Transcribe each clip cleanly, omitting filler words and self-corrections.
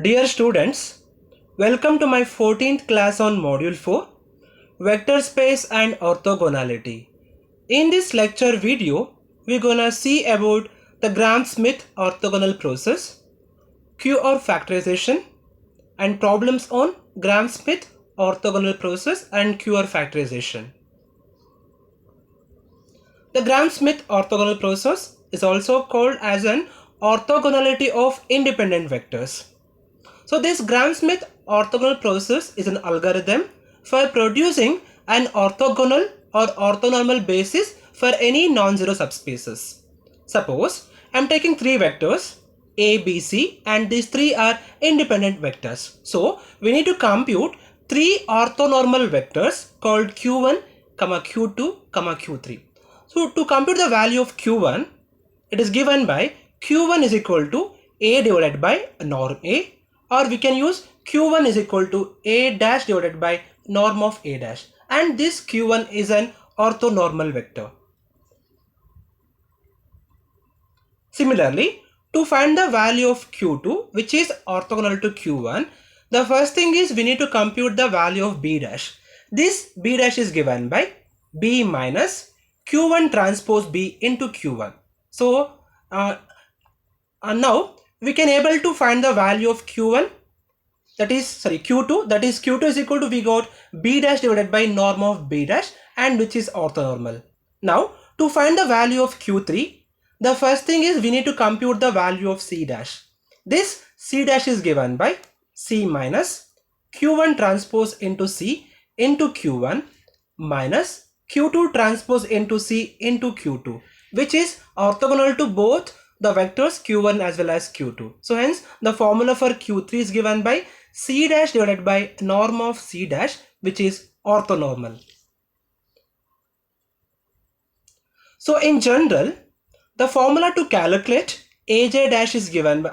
Dear students, welcome to my 14th class on Module 4, Vector Space and Orthogonality. In this lecture video, we're gonna see about the Gram-Schmidt orthogonal process, QR factorization, and problems on Gram-Schmidt orthogonal process and QR factorization. The Gram-Schmidt orthogonal process is also called as an orthogonality of independent vectors. So this Gram-Schmidt orthogonal process is an algorithm for producing an orthogonal or orthonormal basis for any non-zero subspaces. Suppose I am taking three vectors A, B, C, and these three are independent vectors. So we need to compute three orthonormal vectors called Q1, Q2, Q3. So to compute the value of Q1, it is given by Q1 is equal to A divided by norm A, or we can use Q1 is equal to A dash divided by norm of A dash, and this Q1 is an orthonormal vector. Similarly, to find the value of Q2, which is orthogonal to Q1, the first thing is we need to compute the value of B dash. This B dash is given by B minus Q1 transpose B into Q1. So now we can able to find the value of Q1, that is Q2, that is Q2 is equal to, we got B dash divided by norm of B dash, and which is orthonormal. Now to find the value of Q3, the first thing is we need to compute the value of C dash. This C dash is given by C minus Q1 transpose into C into Q1 minus Q2 transpose into C into Q2, which is orthogonal to both the vectors Q1 as well as Q2. So hence the formula for Q3 is given by C dash divided by norm of C dash, which is orthonormal. So in general, the formula to calculate AJ dash is given by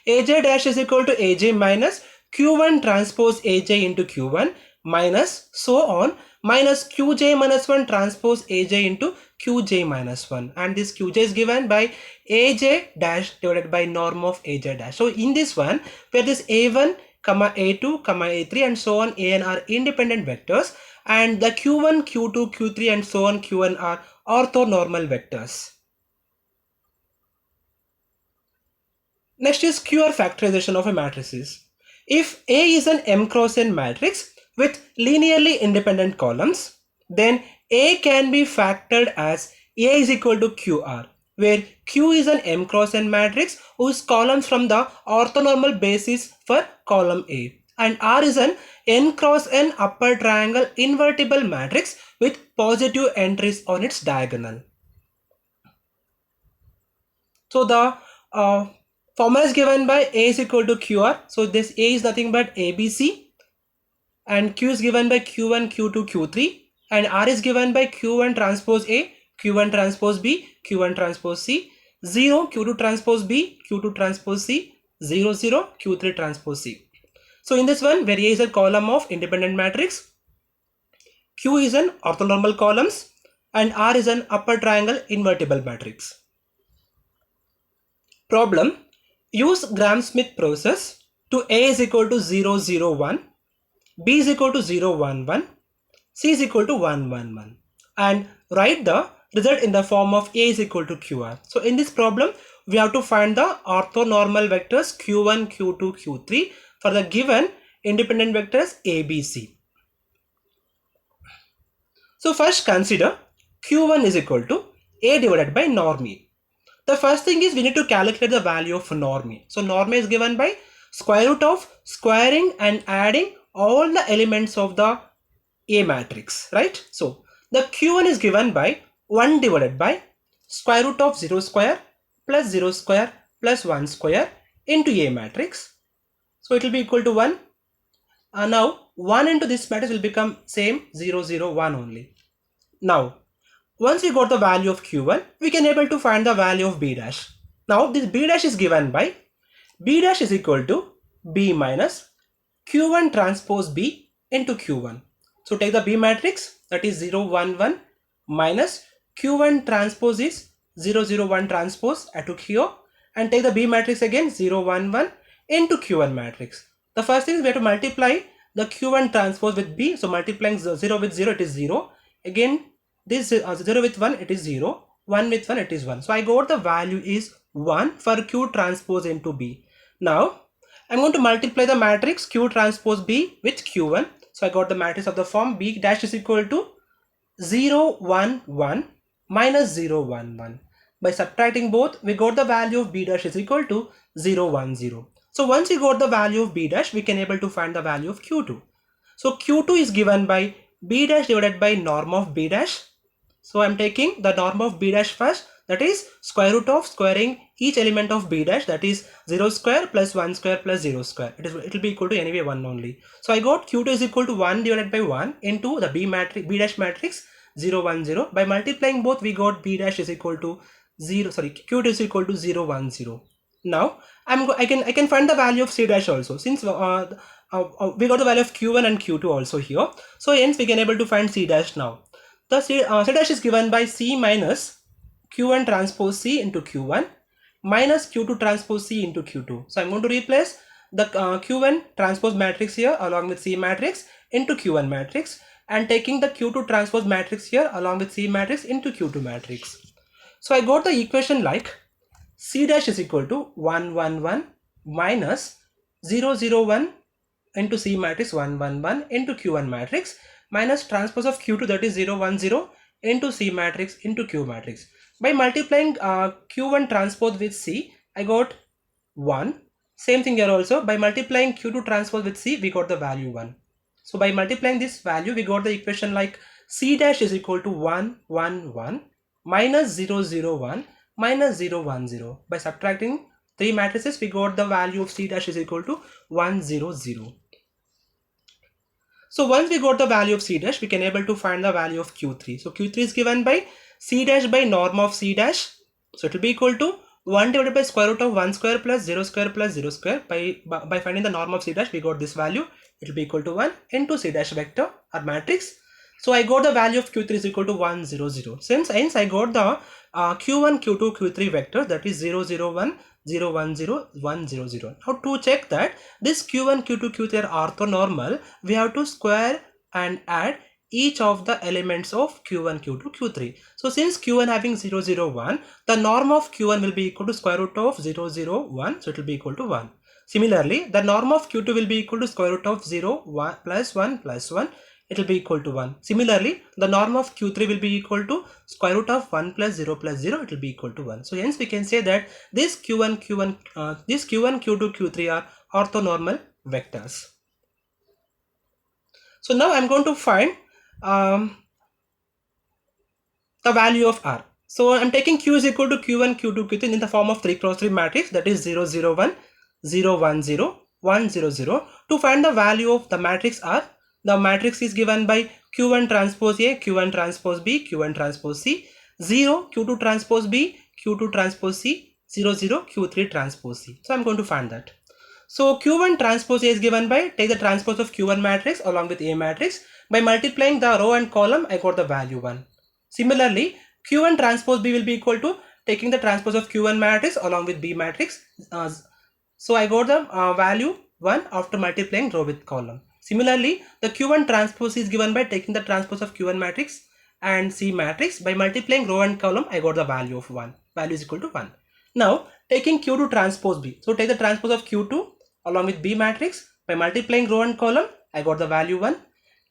AJ dash is equal to AJ minus Q1 transpose AJ into Q1 minus so on minus Qj minus 1 transpose AJ into Qj minus 1, and this Qj is given by AJ dash divided by norm of AJ dash. So in this one, where this A1, A2, A3 and so on, An are independent vectors, and the Q1, Q2, Q3 and so on, Qn are orthonormal vectors. Next is QR factorization of a matrices. If A is an M cross N matrix with linearly independent columns, then A can be factored as A is equal to QR, where Q is an M cross N matrix whose columns from the orthonormal basis for column A, and R is an N cross N upper triangle invertible matrix with positive entries on its diagonal. So the formula is given by A is equal to QR. So this A is nothing but ABC, and Q is given by Q1, Q2, Q3, and R is given by Q1 transpose A, Q1 transpose B, Q1 transpose C, 0, Q2 transpose B, Q2 transpose C, 0, 0, Q3 transpose C. So in this one, where A is a column of independent matrix, Q is an orthonormal columns, and R is an upper triangle invertible matrix. Problem: use Gram-Schmidt process to A is equal to 0, 0, 1, B is equal to 0, 1, 1, C is equal to 1, 1, 1, and write the result in the form of A is equal to QR. So in this problem, we have to find the orthonormal vectors Q1, Q2, Q3 for the given independent vectors A, B, C. So first consider Q1 is equal to A divided by norm A. The first thing is we need to calculate the value of norm A. So norm A is given by square root of squaring and adding all the elements of the A matrix, right? So the Q1 is given by 1 divided by square root of 0 square plus 0 square plus 1 square into A matrix. So it will be equal to 1. Now 1 into this matrix will become same 0, 0, 1 only. Now once we got the value of Q1, we can able to find the value of B dash. Now this B dash is given by B dash is equal to B minus Q1 transpose B into Q1. So take the B matrix, that is 0, 1, 1 minus Q1 transpose is 0, 0, 1 transpose I took here, and take the B matrix again 0, 1, 1 into Q1 matrix. The first thing is we have to multiply the Q1 transpose with B. So multiplying 0 with 0, it is 0. Again, this 0 with 1, it is 0. 1 with 1, it is 1. So I got the value is 1 for Q transpose into B. Now, I'm going to multiply the matrix Q transpose B with Q1. So I got the matrix of the form B dash is equal to 0, 1, 1 minus 0, 1, 1. By subtracting both, we got the value of B dash is equal to 0, 1, 0. So once we got the value of B dash, we can able to find the value of Q2. So Q2 is given by B dash divided by norm of B dash. So I'm taking the norm of B dash first, that is square root of squaring each element of B dash, that is 0 square plus 1 square plus 0 square. It will be equal to anyway 1 only. So I got Q2 is equal to 1 divided by 1 into the B dash matrix 0, 1, 0. By multiplying both, we got B dash is equal to 0, sorry, Q2 is equal to 0, 1, 0. Now I can find the value of C dash also, since we got the value of Q1 and Q2 also here. So hence we can able to find C dash now. The C dash is given by C minus Q1 transpose C into Q1 minus Q2 transpose C into Q2. So I'm going to replace the Q1 transpose matrix here along with C matrix into Q1 matrix, and taking the Q2 transpose matrix here along with C matrix into Q2 matrix. So I got the equation like C dash is equal to 1, 1, 1 minus 0, 0, 1 into C matrix 1, 1, 1 into Q1 matrix minus transpose of Q2, that is 0, 1, 0 into C matrix into Q matrix. By multiplying Q1 transpose with C, I got 1. Same thing here also. By multiplying Q2 transpose with C, we got the value 1. So by multiplying this value, we got the equation like C dash is equal to 1, 1, 1 minus 0, 0, 1 minus 0, 1, 0. By subtracting three matrices, we got the value of C dash is equal to 1, 0, 0. So once we got the value of C dash, we can able to find the value of Q3. So Q3 is given by C dash by norm of C dash. So it will be equal to 1 divided by square root of 1 square plus 0 square plus 0 square. By finding the norm of C dash, we got this value. It will be equal to 1 into C dash vector or matrix. So I got the value of Q3 is equal to 1, 0, 0. Since hence I got the Q1, Q2, Q3 vector, that is 0, 0, 1, 0, 1, 0, 1, 0, 0. Now to check that this Q1, Q2, Q3 are orthonormal, we have to square and add each of the elements of Q1, Q2, Q3. So since Q1 having 0, 0, 1, the norm of Q1 will be equal to square root of 0, 0, 1. So it will be equal to 1. Similarly, the norm of Q2 will be equal to square root of 0, 1 plus 1 plus 1. It will be equal to 1. Similarly, the norm of Q3 will be equal to square root of 1 plus 0 plus 0. It will be equal to 1. So hence we can say that this Q1, Q2, Q3 are orthonormal vectors. So now I'm going to find the value of R. So I'm taking Q is equal to Q1, Q2, Q3 in the form of 3 cross 3 matrix, that is 0, 0, 1, 0, 1, 0, 1, 0, 0. To find the value of the matrix R, the matrix is given by Q1 transpose A, Q1 transpose B, Q1 transpose C, 0, Q2 transpose B, Q2 transpose C, 0, 0, Q3 transpose C. So I'm going to find that. So Q1 transpose A is given by, take the transpose of Q1 matrix along with A matrix. By multiplying the row and column, I got the value 1. Similarly, Q1 transpose B will be equal to taking the transpose of Q1 matrix along with B matrix. So I got the value 1 after multiplying row with column. Similarly, the Q1 transpose is given by taking the transpose of Q1 matrix and C matrix. By multiplying row and column, I got the value of 1. Value is equal to 1. Now, taking Q2 transpose B. So take the transpose of Q2 along with B matrix. By multiplying row and column, I got the value 1.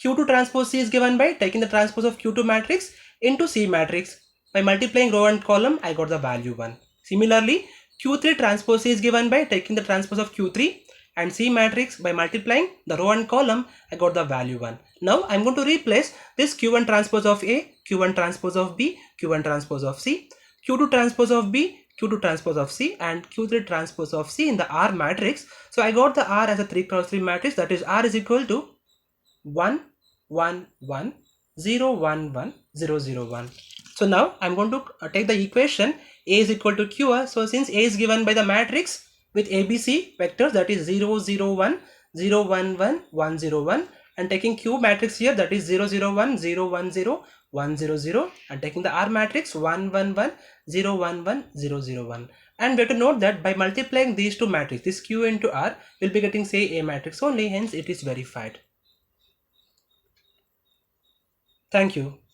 Q2 transpose C is given by taking the transpose of Q2 matrix into C matrix. By multiplying row and column, I got the value 1. Similarly, Q3 transpose C is given by taking the transpose of Q3 and C matrix. By multiplying the row and column, I got the value 1. Now I'm going to replace this Q1 transpose of A, Q1 transpose of B, Q1 transpose of C, Q2 transpose of B, Q2 transpose of C, and Q3 transpose of C in the R matrix. So I got the R as a 3 cross 3 matrix, that is R is equal to 1, 1, 1, 0, 1, 1, 0, 0, 1. So now I'm going to take the equation A is equal to QR. So since A is given by the matrix with ABC vectors, that is 0, 0, 1, 0, 1, 1, 1, 0, 1, and taking Q matrix here, that is 0, 0, 1, 0, 1, 0, 1, 0, 0, and taking the R matrix 1, 1, 1, 0, 1, 1, 0, 0, 1. And we have to note that by multiplying these two matrices, this Q into R, we'll be getting say A matrix only, hence it is verified. Thank you.